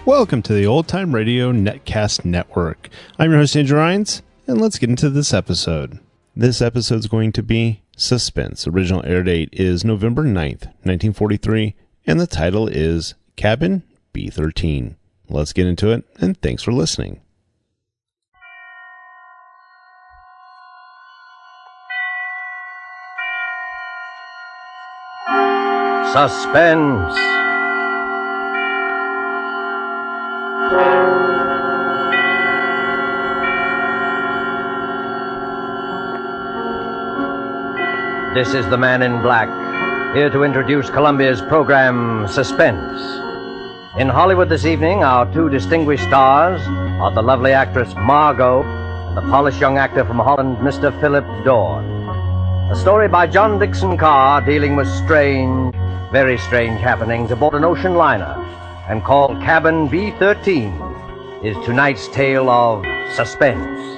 Welcome to the Old Time Radio Netcast Network. I'm your host, Andrew Rhynes, and let's get into this episode. This episode is going to be Suspense. Original air date is November 9th, 1943, and the title is Cabin B-13. Let's get into it, and thanks for listening. Suspense. This is the Man in Black, here to introduce Columbia's program, Suspense. In Hollywood this evening, our two distinguished stars are the lovely actress Margo and the polished young actor from Holland, Mr. Philip Dorn. A story by John Dickson Carr dealing with strange, very strange happenings aboard an ocean liner, and called Cabin B-13, is tonight's tale of suspense.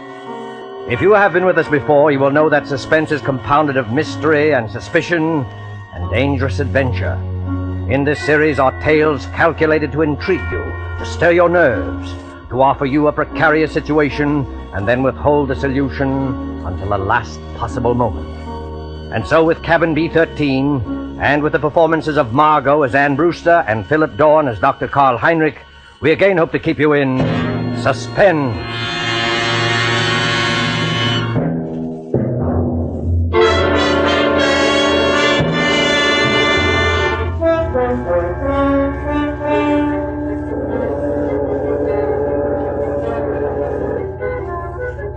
If you have been with us before, you will know that suspense is compounded of mystery and suspicion and dangerous adventure. In this series are tales calculated to intrigue you, to stir your nerves, to offer you a precarious situation, and then withhold the solution until the last possible moment. And so with Cabin B-13, and with the performances of Margo as Anne Brewster and Philip Dorn as Dr. Karl Heinrich, we again hope to keep you in suspense.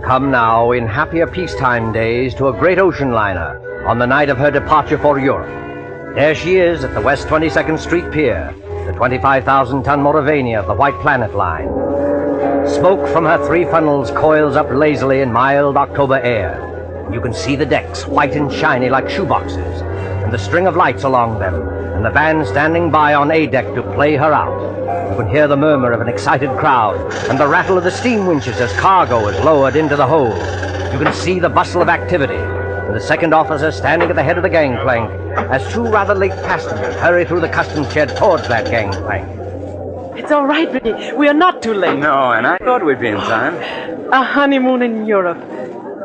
Come now, in happier peacetime days, to a great ocean liner on the night of her departure for Europe. There she is at the West 22nd Street Pier, the 25,000-ton Moraweck of the White Planet Line. Smoke from her three funnels coils up lazily in mild October air. You can see the decks, white and shiny like shoeboxes, and the string of lights along them, and the band standing by on A deck to play her out. You can hear the murmur of an excited crowd and the rattle of the steam winches as cargo is lowered into the hold. You can see the bustle of activity and the second officer standing at the head of the gangplank as two rather late passengers hurry through the customs shed towards that gangplank. It's all right, Ricky. We are not too late. No, and I thought we'd be in time. A honeymoon in Europe.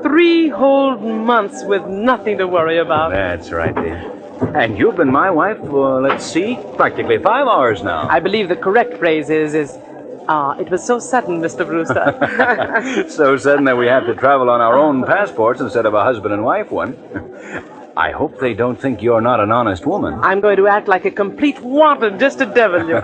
3 whole months with nothing to worry about. That's right, dear. And you've been my wife for, let's see, practically 5 hours now. I believe the correct phrase is, it was so sudden, Mr. Brewster. So sudden that we have to travel on our own passports instead of a husband and wife one. I hope they don't think you're not an honest woman. I'm going to act like a complete wanton just to devil you.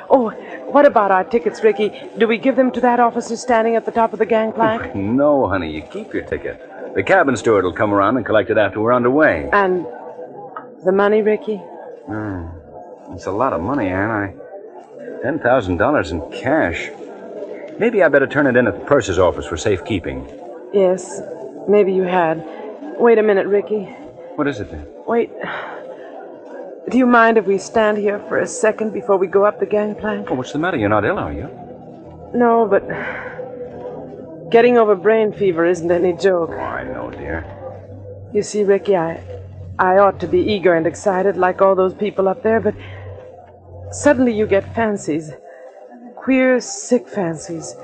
Oh, what about our tickets, Ricky? Do we give them to that officer standing at the top of the gangplank? No, honey, you keep your ticket. The cabin steward will come around and collect it after we're underway. And the money, Ricky? It's a lot of money, Anne. $10,000 in cash. Maybe I better turn it in at the purser's office for safekeeping. Yes, maybe you had. Wait a minute, Ricky. What is it then? Wait. Do you mind if we stand here for a second before we go up the gangplank? Oh, what's the matter? You're not ill, are you? No, but getting over brain fever isn't any joke. Oh, I know, dear. You see, Ricky, I ought to be eager and excited like all those people up there, but suddenly you get fancies. Queer, sick fancies.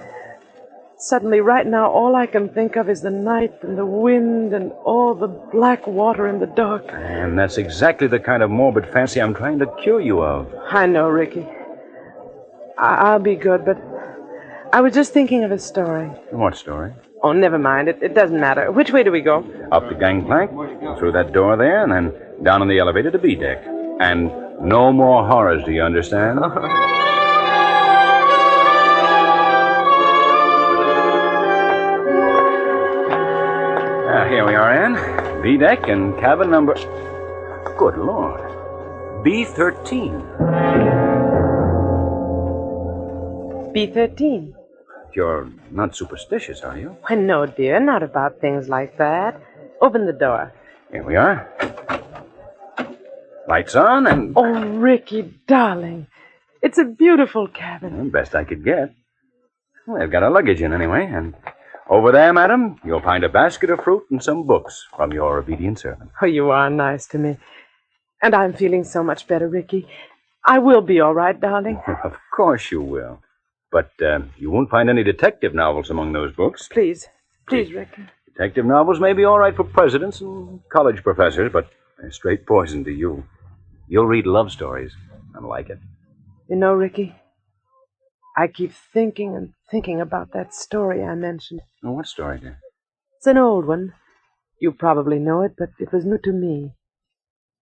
Suddenly, right now, all I can think of is the night and the wind and all the black water in the dark. And that's exactly the kind of morbid fancy I'm trying to cure you of. I know, Ricky. I'll be good, but I was just thinking of a story. What story? Oh, never mind. It doesn't matter. Which way do we go? Up the gangplank, through that door there, and then down on the elevator to B deck. And no more horrors, do you understand? Here we are, Anne. B deck and cabin number... Good Lord. B-13. B-13. You're not superstitious, are you? Why, no, dear. Not about things like that. Open the door. Here we are. Lights on and... Oh, Ricky, darling. It's a beautiful cabin. Well, best I could get. Well, they've got our luggage in anyway, and over there, madam, you'll find a basket of fruit and some books from your obedient servant. Oh, you are nice to me. And I'm feeling so much better, Ricky. I will be all right, darling. Of course you will. But you won't find any detective novels among those books. Please, Ricky. Detective novels may be all right for presidents and college professors, but they're straight poison to you. You'll read love stories and like it. You know, Ricky, I keep thinking and thinking about that story I mentioned. Oh, what story, dear? It's an old one. You probably know it, but it was new to me.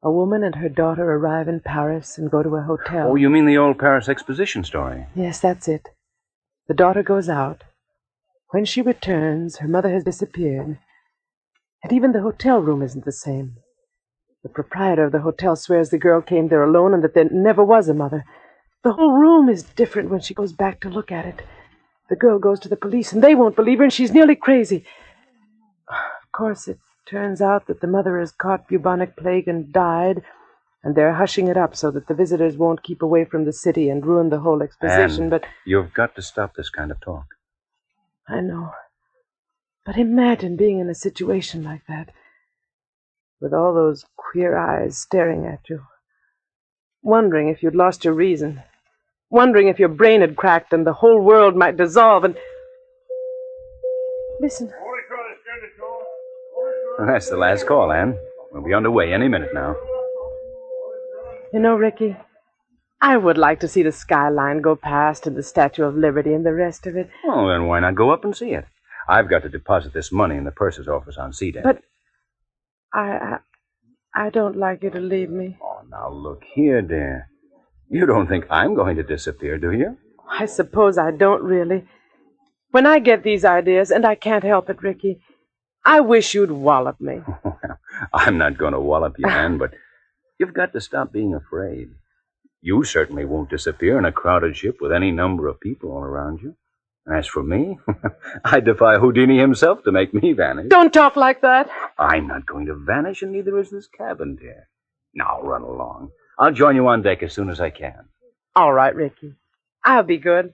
A woman and her daughter arrive in Paris and go to a hotel. Oh, you mean the old Paris Exposition story? Yes, that's it. The daughter goes out. When she returns, her mother has disappeared. And even the hotel room isn't the same. The proprietor of the hotel swears the girl came there alone and that there never was a mother. The whole room is different when she goes back to look at it. The girl goes to the police, and they won't believe her, and she's nearly crazy. Of course, it turns out that the mother has caught bubonic plague and died, and they're hushing it up so that the visitors won't keep away from the city and ruin the whole exposition, but... You've got to stop this kind of talk. I know. But imagine being in a situation like that, with all those queer eyes staring at you, wondering if you'd lost your reason, wondering if your brain had cracked and the whole world might dissolve, and... Listen. Well, that's the last call, Anne. We'll be underway any minute now. You know, Ricky, I would like to see the skyline go past and the Statue of Liberty and the rest of it. Oh, then why not go up and see it? I've got to deposit this money in the purser's office on C-Deck. But I don't like you to leave me. Oh, now look here, dear. You don't think I'm going to disappear, do you? I suppose I don't really. When I get these ideas, and I can't help it, Ricky, I wish you'd wallop me. I'm not going to wallop you, Anne, but you've got to stop being afraid. You certainly won't disappear in a crowded ship with any number of people all around you. As for me, I defy Houdini himself to make me vanish. Don't talk like that. I'm not going to vanish, and neither is this cabin, dear. Now, run along. I'll join you on deck as soon as I can. All right, Ricky. I'll be good.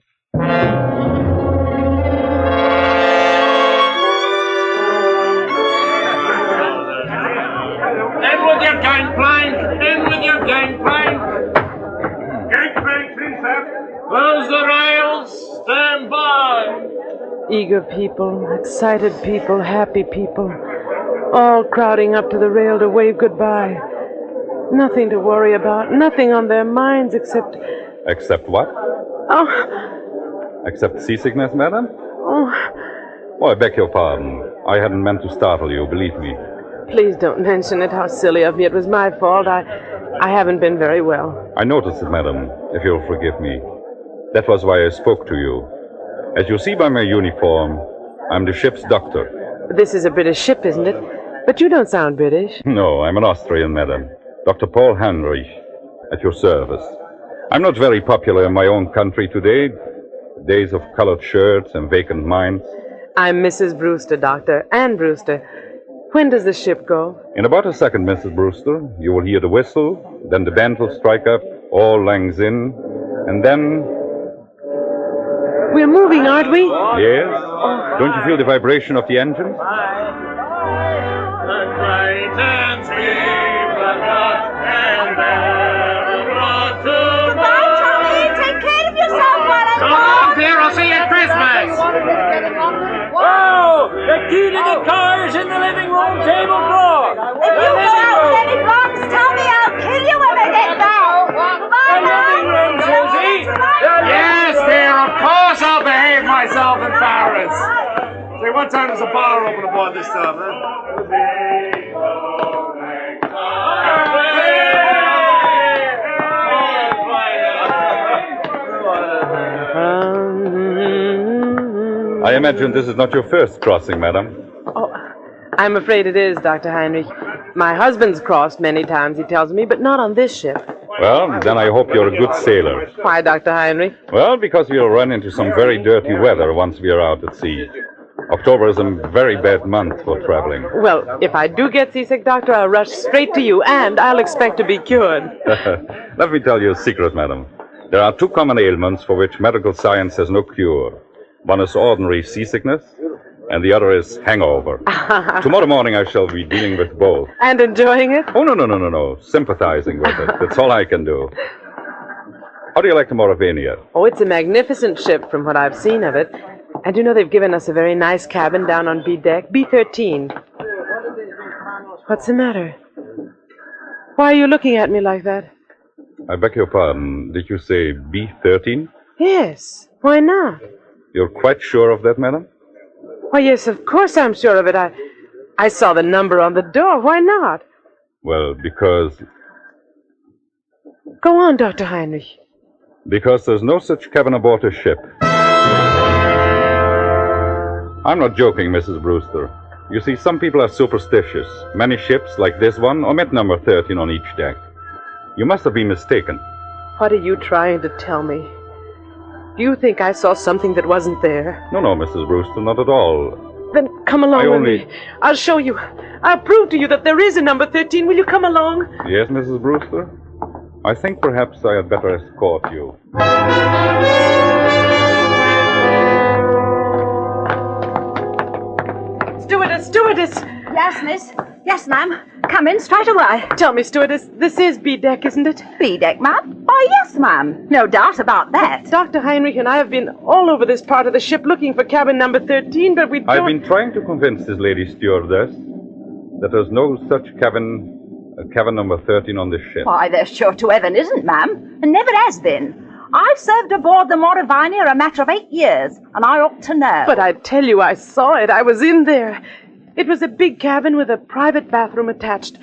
In with your gangplank! In with your gangplank! Gangplank, please, sir. Close the rails. Stand by. Eager people, excited people, happy people, all crowding up to the rail to wave goodbye. Nothing to worry about, nothing on their minds except... Except what? Oh, Except seasickness, madam? oh, Oh, I beg your pardon. I hadn't meant to startle you, believe me. please don't mention it. How silly of me. It was my fault. I haven't been very well. I noticed it, madam, if you'll forgive me. That was why I spoke to you. As you see by my uniform, I'm the ship's doctor. This is a British ship, isn't it? But you don't sound British. No, I'm an Austrian, madam. Dr. Paul Heinrich, at your service. I'm not very popular in my own country today. Days of colored shirts and vacant minds. I'm Mrs. Brewster, Doctor, Ann Brewster. When does the ship go? In about a second, Mrs. Brewster, you will hear the whistle, then the band will strike up, all langs in, and then... We're moving, aren't we? Yes? Don't you feel the vibration of the engine? The key to the car is in the living room table drawer. If you go out with any blocks, tell me I'll kill you when I get back. Goodbye, Mom. Yes, dear, of course I'll behave myself in Paris. Say, what time does the bar open aboard this time, huh? I imagine this is not your first crossing, madam. Oh, I'm afraid it is, Dr. Heinrich. My husband's crossed many times, he tells me, but not on this ship. Well, then I hope you're a good sailor. Why, Dr. Heinrich? Well, because we'll run into some very dirty weather once we are out at sea. October is a very bad month for traveling. Well, if I do get seasick, Doctor, I'll rush straight to you, and I'll expect to be cured. Let me tell you a secret, madam. There are two common ailments for which medical science has no cure. One is ordinary seasickness, and the other is hangover. Tomorrow morning I shall be dealing with both. And enjoying it? Oh, no. Sympathizing with it. That's all I can do. How do you like the Mauravania? Oh, it's a magnificent ship from what I've seen of it. And you know they've given us a very nice cabin down on B deck, B-13. What's the matter? Why are you looking at me like that? I beg your pardon. Did you say B-13? Yes. Why not? You're quite sure of that, madam? Why, yes, of course I'm sure of it. I saw the number on the door. Why not? Well, because Go on, Dr. Heinrich. there's no such cabin aboard a ship. I'm not joking, Mrs. Brewster. You see, some people are superstitious. Many ships, like this one, omit number 13 on each deck. You must have been mistaken. What are you trying to tell me? Do you think I saw something that wasn't there? No, Mrs. Brewster, not at all. Then come along with me. I'll show you. I'll prove to you that there is a number 13. Will you come along? Yes, Mrs. Brewster? I think perhaps I had better escort you. Stewardess! Yes, miss. Yes, ma'am. Come in straight away. Tell me, stewardess, this is B deck, isn't it? B deck, ma'am? Oh, yes, ma'am. No doubt about that. Dr. Heinrich and I have been all over this part of the ship looking for cabin number 13, but we don't... I've been trying to convince this lady stewardess that there's no such cabin number 13 on this ship. Why, there sure to heaven isn't, ma'am. And never has been. I've served aboard the Mauravania a matter of 8 years, and I ought to know. But I tell you, I saw it. I was in there. It was a big cabin with a private bathroom attached.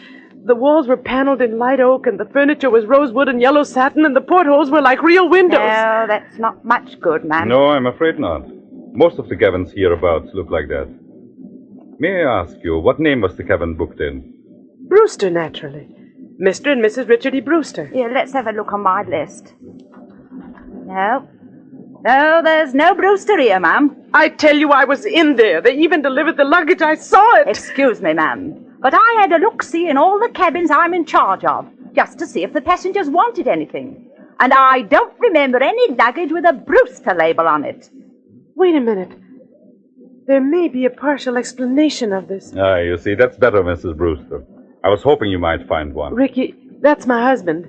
The walls were paneled in light oak, and the furniture was rosewood and yellow satin, and the portholes were like real windows. No, that's not much good, ma'am. No, I'm afraid not. Most of the cabins hereabouts look like that. May I ask you, what name was the cabin booked in? Brewster, naturally. Mr. and Mrs. Richard E. Brewster. Here, let's have a look on my list. No, there's no Brewster here, ma'am. I tell you, I was in there. They even delivered the luggage. I saw it. Excuse me, ma'am, but I had a look-see in all the cabins I'm in charge of, just to see if the passengers wanted anything. And I don't remember any luggage with a Brewster label on it. Wait a minute. There may be a partial explanation of this. Ah, you see, that's better, Mrs. Brewster. I was hoping you might find one. Ricky, that's my husband.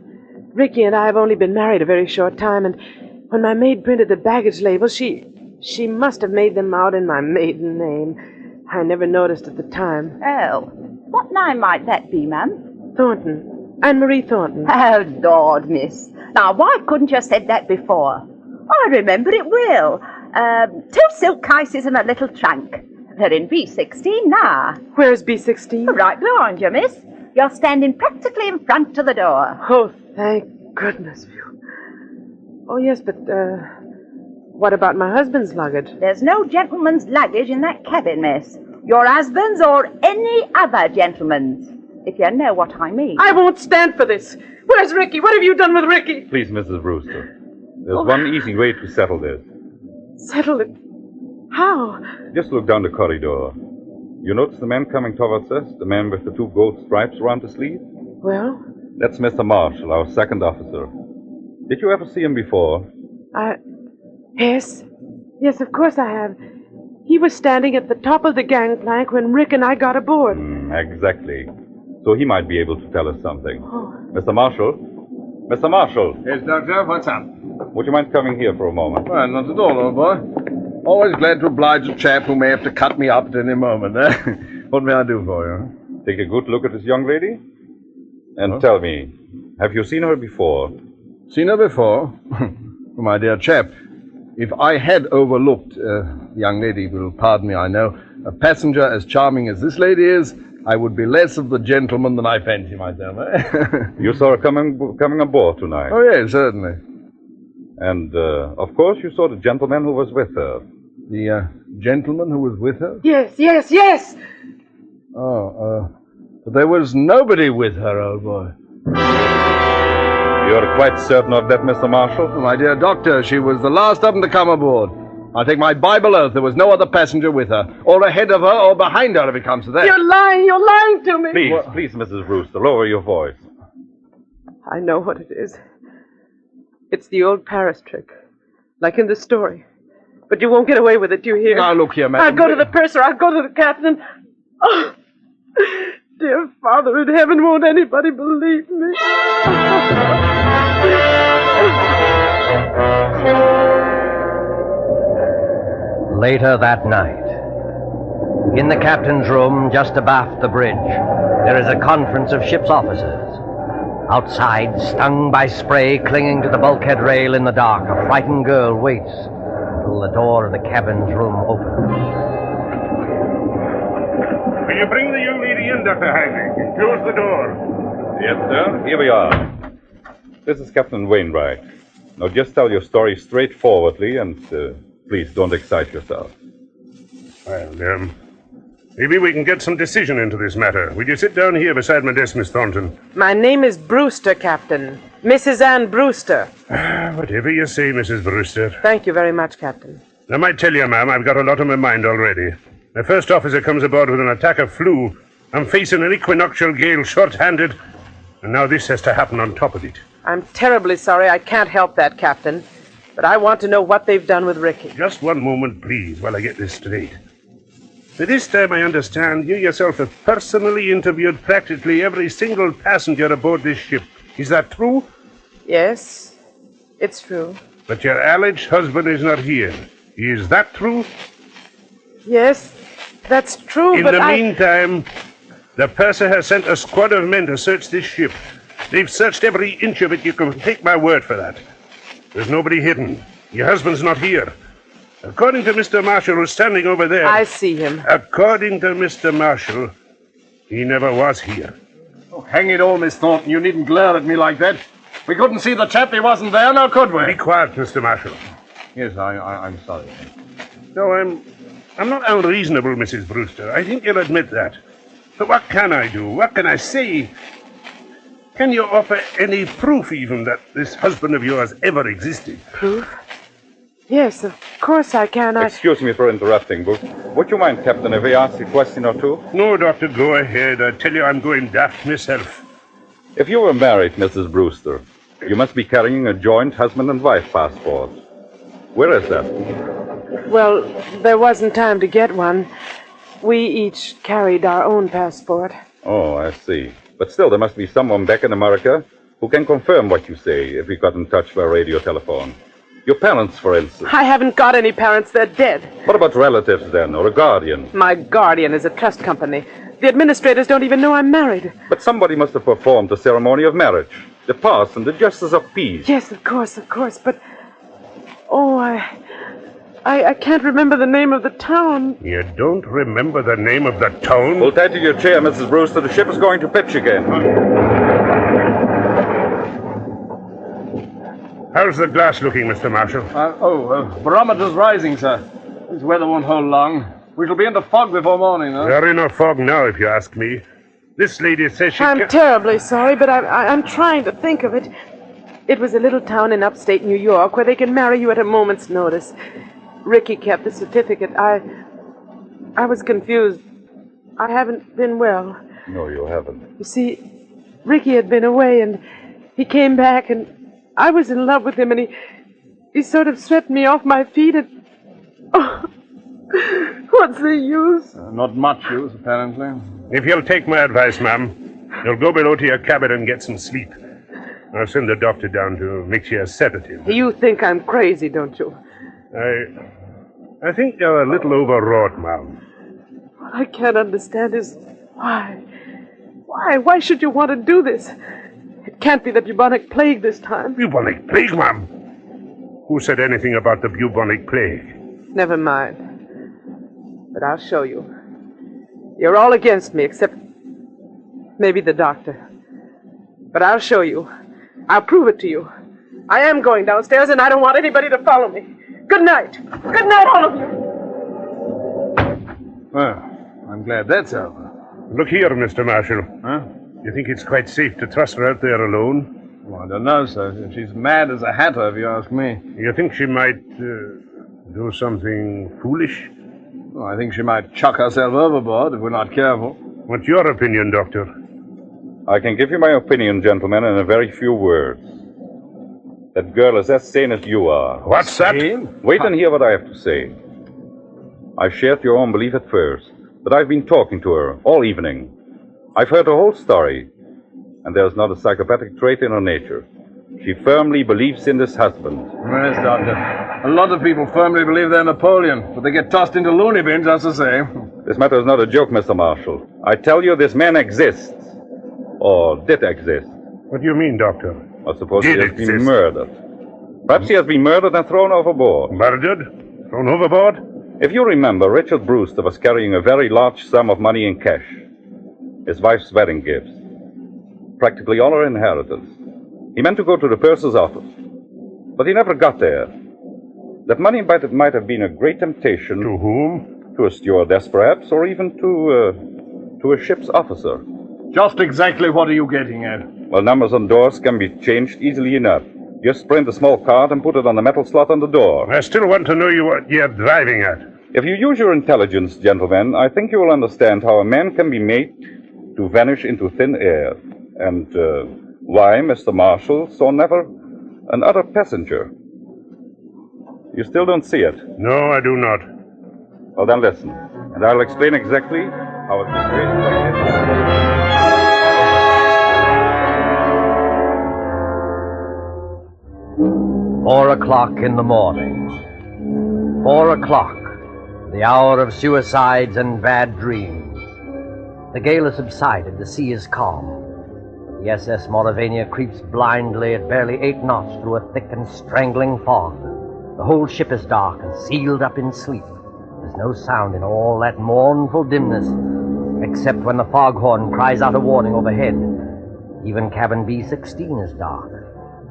Ricky and I have only been married a very short time, and when my maid printed the baggage labels, she must have made them out in my maiden name. I never noticed at the time. Oh, what name might that be, ma'am? Thornton. Anne-Marie Thornton. Oh, Lord, miss. Now, why couldn't you have said that before? I remember it well. 2 silk cases and a little trunk. They're in B-16 now. Where's B-16? Right behind you, miss. You're standing practically in front of the door. Oh, thank goodness for you. Oh, yes, but, what about my husband's luggage? There's no gentleman's luggage in that cabin, miss. Your husband's or any other gentleman's, if you know what I mean. I won't stand for this. Where's Ricky? What have you done with Ricky? Please, Mrs. Brewster. There's one easy way to settle this. Settle it? How? Just look down the corridor. You notice the man coming towards us? The man with the 2 gold stripes around his sleeve? Well? That's Mr. Marshall, our second officer. Did you ever see him before? Yes. Yes, of course I have. He was standing at the top of the gangplank when Rick and I got aboard. Exactly. So he might be able to tell us something. Oh. Mr. Marshall? Mr. Marshall? Yes, Doctor, what's up? Would you mind coming here for a moment? Well, not at all, old boy. Always glad to oblige a chap who may have to cut me up at any moment. What may I do for you? Take a good look at this young lady. And tell me, have you seen her before? Seen her before? My dear chap, if I had overlooked, young lady will pardon me, I know, a passenger as charming as this lady is, I would be less of the gentleman than I fancy myself. You saw her coming aboard tonight? Oh, yes, certainly. And, of course, you saw the gentleman who was with her. The gentleman who was with her? Yes. Oh, but there was nobody with her, old boy. You're quite certain of that, Mr. Marshall? My dear doctor, she was the last of them to come aboard. I'll take my Bible oath there was no other passenger with her, or ahead of her, or behind her if it comes to that. You're lying to me. Please, Mrs. Brewster, lower your voice. I know what it is. It's the old Paris trick, like in the story. But you won't get away with it, do you hear? Now, look here, madam. I'll go to the purser, I'll go to the captain. Oh, dear Father in heaven, won't anybody believe me? Later that night, in the captain's room just abaft the bridge, there is a conference of ship's officers. Outside, stung by spray clinging to the bulkhead rail in the dark, a frightened girl waits until the door of the cabin's room opens. Will you bring the young lady in, Dr. Heinrich, and close the door? Yes, sir. Here we are. This is Captain Wainwright. Now, just tell your story straightforwardly, and please don't excite yourself. Well, maybe we can get some decision into this matter. Will you sit down here beside my desk, Miss Thornton? My name is Brewster, Captain. Mrs. Ann Brewster. Whatever you say, Mrs. Brewster. Thank you very much, Captain. I might tell you, ma'am, I've got a lot on my mind already. My first officer comes aboard with an attack of flu. I'm facing an equinoctial gale short-handed, and now this has to happen on top of it. I'm terribly sorry I can't help that, Captain. But I want to know what they've done with Ricky. Just one moment, please, while I get this straight. By this time, I understand you yourself have personally interviewed practically every single passenger aboard this ship. Is that true? Yes, it's true. But your alleged husband is not here. Is that true? Yes, that's true, but In the meantime, the purser has sent a squad of men to search this ship. They've searched every inch of it. You can take my word for that. There's nobody hidden. Your husband's not here. According to Mr. Marshall, who's standing over there... I see him. According to Mr. Marshall, he never was here. Oh, hang it all, Miss Thornton. You needn't glare at me like that. We couldn't see the chap. He wasn't there, now could we? Be quiet, Mr. Marshall. Yes, I'm sorry. No, I'm not unreasonable, Mrs. Brewster. I think you'll admit that. But what can I do? What can I say? Can you offer any proof, even, that this husband of yours ever existed? Proof? Yes, of course I can. Excuse me for interrupting, but would you mind, Captain, if I ask a question or two? No, Doctor, go ahead. I tell you, I'm going daft myself. If you were married, Mrs. Brewster, you must be carrying a joint husband and wife passport. Where is that? Well, there wasn't time to get one. We each carried our own passport. Oh, I see. But still, there must be someone back in America who can confirm what you say if we got in touch by radio telephone. Your parents, for instance. I haven't got any parents. They're dead. What about relatives, then, or a guardian? My guardian is a trust company. The administrators don't even know I'm married. But somebody must have performed the ceremony of marriage. The parson, the justice of peace. Yes, of course. But... Oh, I can't remember the name of the town. You don't remember the name of the town? Hold tight to your chair, Mrs. Brewster. The ship is going to pitch again. How's the glass looking, Mr. Marshall? Barometer's rising, sir. This weather won't hold long. We shall be into fog before morning, though. We're in a fog now, if you ask me. This lady says she I'm terribly sorry, but I'm trying to think of it. It was a little town in upstate New York where they can marry you at a moment's notice. Ricky kept the certificate. I was confused. I haven't been well. No, you haven't. You see, Ricky had been away, and he came back, and I was in love with him, and he sort of swept me off my feet, and... Oh, what's the use? Not much use, apparently. If you'll take my advice, ma'am, you'll go below to your cabin and get some sleep. I'll send the doctor down to mix you a sedative. You think I'm crazy, don't you? I think you're a little overwrought, ma'am. What I can't understand is why. Why should you want to do this? It can't be the bubonic plague this time. Bubonic plague, ma'am? Who said anything about the bubonic plague? Never mind. But I'll show you. You're all against me, except maybe the doctor. But I'll show you. I'll prove it to you. I am going downstairs, and I don't want anybody to follow me. Good night. Good night, all of you. Well, I'm glad that's over. Look here, Mr. Marshall. Huh? You think it's quite safe to trust her out there alone? Well, I don't know, sir. She's mad as a hatter, if you ask me. You think she might do something foolish? Well, I think she might chuck herself overboard if we're not careful. What's your opinion, Doctor? I can give you my opinion, gentlemen, in a very few words. That girl is as sane as you are. What's that? Wait and hear what I have to say. I shared your own belief at first, but I've been talking to her all evening. I've heard her whole story, and there's not a psychopathic trait in her nature. She firmly believes in this husband. Yes, Doctor. A lot of people firmly believe they're Napoleon, but they get tossed into loony bins, that's the same. This matter is not a joke, Mr. Marshal. I tell you, this man exists. Or did exist. What do you mean, Doctor? I suppose he has been murdered. Perhaps he has been murdered and thrown overboard. Murdered? Thrown overboard? If you remember, Richard Brewster was carrying a very large sum of money in cash. His wife's wedding gifts. Practically all her inheritance. He meant to go to the purser's office. But he never got there. That money might have been a great temptation. To whom? To a stewardess, perhaps, or even to a ship's officer. Just exactly what are you getting at? Well, numbers on doors can be changed easily enough. Just print a small card and put it on the metal slot on the door. I still want to know what you're driving at. If you use your intelligence, gentlemen, I think you will understand how a man can be made to vanish into thin air. And why Mr. Marshall saw never another passenger. You still don't see it? No, I do not. Well, then listen, and I'll explain exactly how it was raised like this. 4 o'clock in the morning. 4 o'clock, the hour of suicides and bad dreams. The gale has subsided, the sea is calm. The SS Mauravania creeps blindly at barely 8 knots through a thick and strangling fog. The whole ship is dark and sealed up in sleep. There's no sound in all that mournful dimness, except when the foghorn cries out a warning overhead. Even cabin B-13 is dark.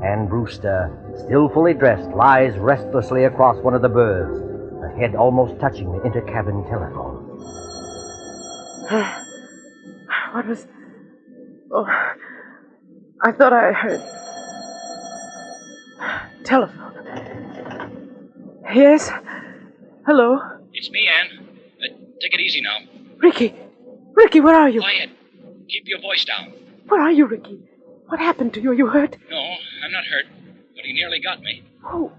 And Brewster, still fully dressed, lies restlessly across one of the berths, her head almost touching the intercabin telephone. What was... Oh, I thought I heard... Telephone. Yes? Hello? It's me, Anne. Take it easy now. Ricky! Ricky, where are you? Quiet. Keep your voice down. Where are you, Ricky? What happened to you? Are you hurt? No, I'm not hurt, but he nearly got me. Who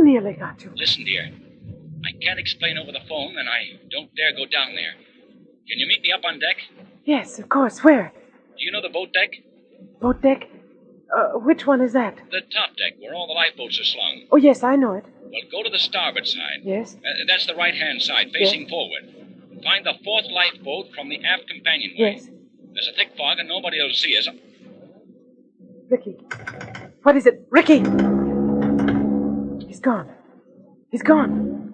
nearly got you? Listen, dear. I can't explain over the phone, and I don't dare go down there. Can you meet me up on deck? Yes, of course. Where? Do you know the boat deck? Boat deck? Which one is that? The top deck, where all the lifeboats are slung. Oh, yes, I know it. Well, go to the starboard side. Yes? That's the right-hand side, facing forward. Find the 4th lifeboat from the aft companionway. Yes. There's a thick fog, and nobody will see us. Ricky. What is it? Ricky! He's gone. He's gone.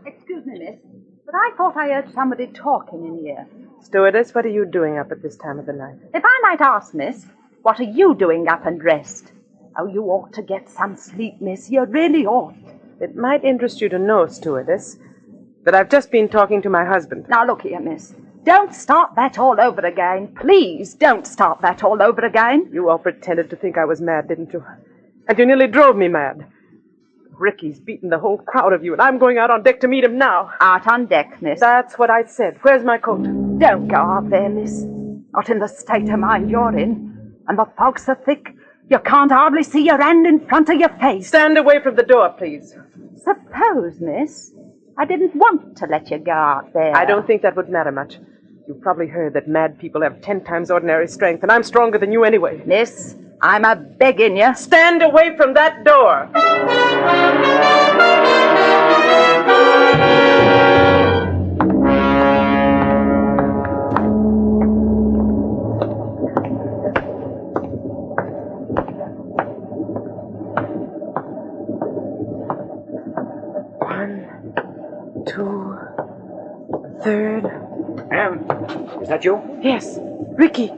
Excuse me, miss, but I thought I heard somebody talking in here. Stewardess, what are you doing up at this time of the night? If I might ask, miss, what are you doing up and dressed? Oh, you ought to get some sleep, miss. You really ought. It might interest you to know, stewardess, that I've just been talking to my husband. Now, look here, miss. Don't start that all over again. Please don't start that all over again. You all pretended to think I was mad, didn't you? And you nearly drove me mad. Ricky's beaten the whole crowd of you, and I'm going out on deck to meet him now. Out on deck, miss. That's what I said. Where's my coat? Don't go out there, miss. Not in the state of mind you're in. And the fog's so thick, you can't hardly see your hand in front of your face. Stand away from the door, please. Suppose, miss, I didn't want to let you go out there. I don't think that would matter much. You've probably heard that mad people have 10 times ordinary strength, and I'm stronger than you anyway. Miss, I'm a-begging you. Stand away from that door! 1, 2, 3rd. Anne, is that you? Yes. Ricky.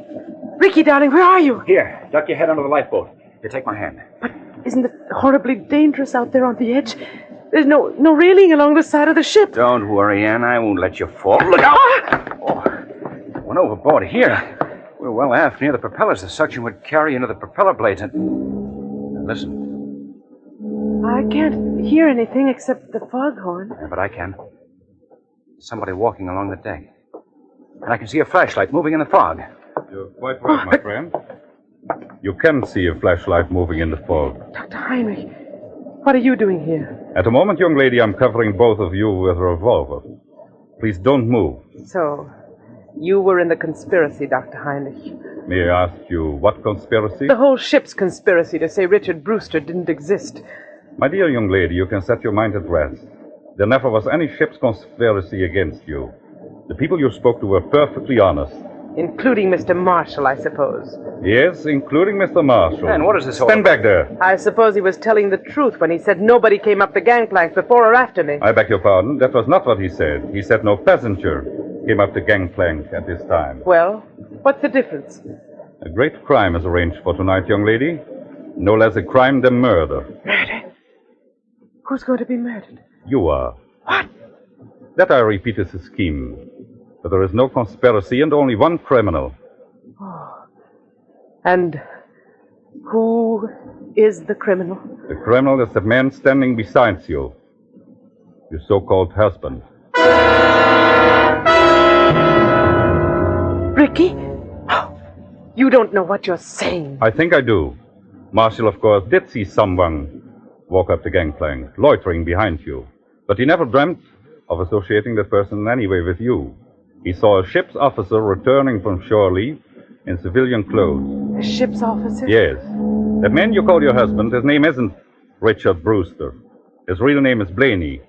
Ricky, darling, where are you? Here, duck your head under the lifeboat. You take my hand. But isn't it horribly dangerous out there on the edge? There's no railing along the side of the ship. Don't worry, Anne. I won't let you fall. Look out! Oh, went overboard here. We're well aft near the propellers. The suction would carry into the propeller blades and listen. I can't hear anything except the foghorn. Yeah, but I can. Somebody walking along the deck. And I can see a flashlight moving in the fog. You're quite right, my friend. You can see a flashlight moving in the fog. Dr. Heinrich, what are you doing here? At the moment, young lady, I'm covering both of you with a revolver. Please don't move. So, You were in the conspiracy, Dr. Heinrich. May I ask you, what conspiracy? The whole ship's conspiracy to say Richard Brewster didn't exist. My dear young lady, you can set your mind at rest. There never was any ship's conspiracy against you. The people you spoke to were perfectly honest. Including Mr. Marshall, I suppose. Yes, including Mr. Marshall. And what is this all Stand about? back there. I suppose he was telling the truth when he said nobody came up the gangplank before or after me. I beg your pardon. That was not what he said. He said no passenger came up the gangplank at this time. Well, what's the difference? A great crime is arranged for tonight, young lady. No less a crime than murder. Murder? Who's going to be murdered? You are. What? That, I repeat, is a scheme. But there is no conspiracy and only one criminal. Oh. And who is the criminal? The criminal is the man standing beside you. Your so-called husband. Ricky? Oh, you don't know what you're saying. I think I do. Marshall, of course, did see someone walk up the gangplank, loitering behind you. But he never dreamt of associating that person in any way with you. He saw a ship's officer returning from shore leave in civilian clothes. A ship's officer? Yes. That man you call your husband, his name isn't Richard Brewster. His real name is Blaney.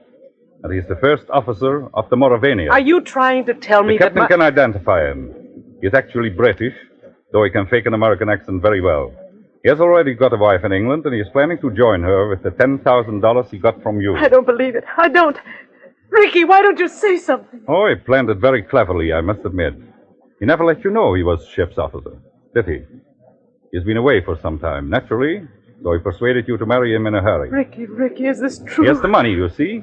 And he's the first officer of the Moraweck. Are you trying to tell me The captain that can identify him. He's actually British, though he can fake an American accent very well. He has already got a wife in England, and he is planning to join her with the $10,000 he got from you. I don't believe it. I don't. Ricky, why don't you say something? Oh, he planned it very cleverly, I must admit. He never let you know he was ship's officer, did he? He's been away for some time, naturally, so he persuaded you to marry him in a hurry. Ricky, is this true? He has the money, you see.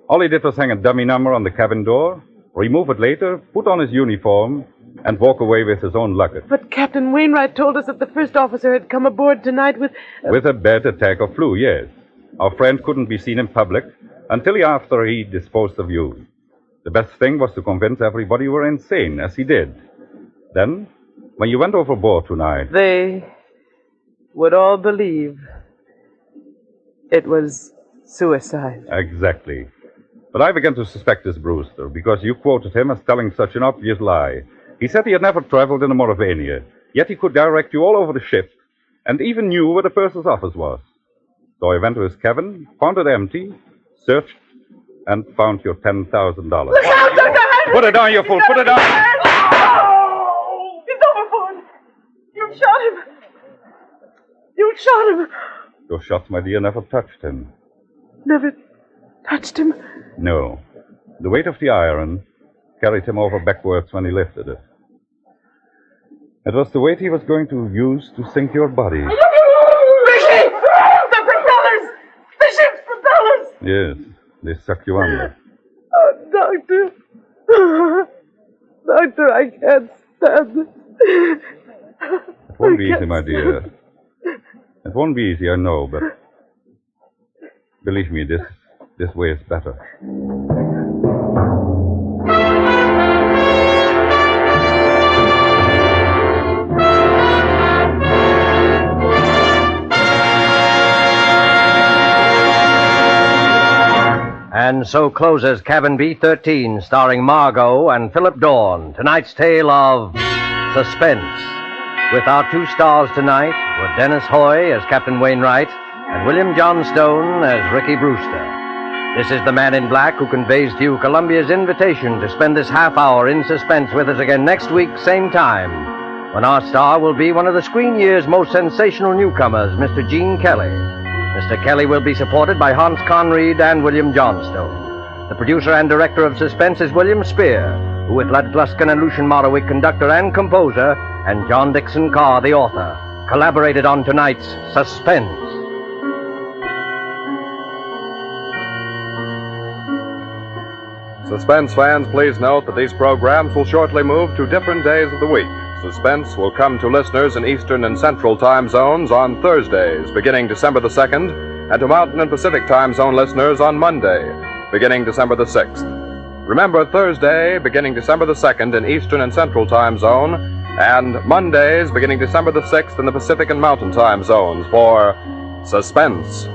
All he did was hang a dummy number on the cabin door, remove it later, put on his uniform, and walk away with his own luggage. But Captain Wainwright told us that the first officer had come aboard tonight with... With a bad attack of flu, yes. Our friend couldn't be seen in public until after he disposed of you. The best thing was to convince everybody you were insane, as he did. Then, when you went overboard tonight... They would all believe it was suicide. Exactly. But I began to suspect this Brewster, because you quoted him as telling such an obvious lie. He said he had never traveled in the Moraweck, yet he could direct you all over the ship, and even knew where the purser's office was. So I went to his cabin, found it empty, searched, and found your $10,000. Look out, Dr. Henry! Put it down, you fool! Put it down! Oh! He's overboard! You shot him! You shot him! Your shots, my dear, never touched him. Never touched him? No. The weight of the iron carried him over backwards when he lifted it. It was the weight he was going to use to sink your body. Ricky! The propellers! The ship's propellers! Yes, they suck you under. Oh, Doctor. Doctor, I can't stand it. It won't be easy, my dear. It won't be easy, I know, but believe me, this way is better. And so closes Cabin B-13, starring Margo and Philip Dorn. Tonight's tale of Suspense. With our two stars tonight were Dennis Hoey as Captain Wainwright and William Johnstone as Ricky Brewster. This is the Man in Black who conveys to you Columbia's invitation to spend this half hour in suspense with us again next week, same time, when our star will be one of the screen year's most sensational newcomers, Mr. Gene Kelly. Mr. Kelly will be supported by Hans Conried and William Johnstone. The producer and director of Suspense is William Spier, who with Lud Gluskin and Lucien Moraweck, conductor and composer, and John Dickson Carr, the author, collaborated on tonight's Suspense. Suspense fans, please note that these programs will shortly move to different days of the week. Suspense will come to listeners in Eastern and Central time zones on Thursdays, beginning December the 2nd, and to Mountain and Pacific time zone listeners on Monday, beginning December the 6th. Remember, Thursday, beginning December the 2nd in Eastern and Central time zone, and Mondays, beginning December the 6th in the Pacific and Mountain time zones for Suspense.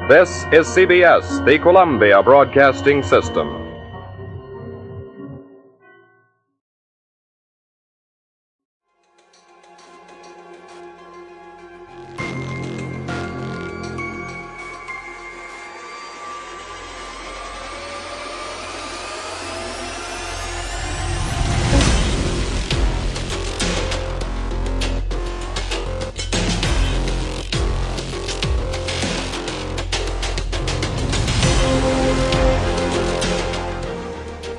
This is CBS, the Columbia Broadcasting System.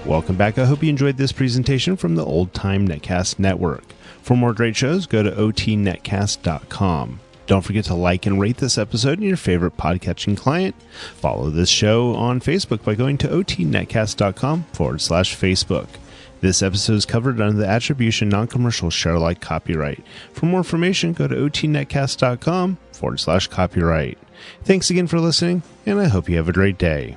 Welcome back. I hope you enjoyed this presentation from the Old Time Netcast Network. For more great shows, go to otnetcast.com. Don't forget to like and rate this episode in your favorite podcatching client. Follow this show on Facebook by going to otnetcast.com/Facebook. This episode is covered under the Attribution Non-Commercial Share Alike copyright. For more information, go to otnetcast.com/copyright. Thanks again for listening, and I hope you have a great day.